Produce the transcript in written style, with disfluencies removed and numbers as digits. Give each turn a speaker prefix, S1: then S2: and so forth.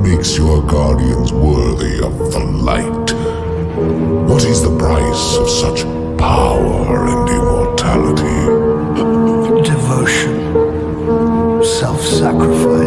S1: makes your guardians worthy of the light? What is the price of such power and immortality?
S2: Devotion. Self-sacrifice.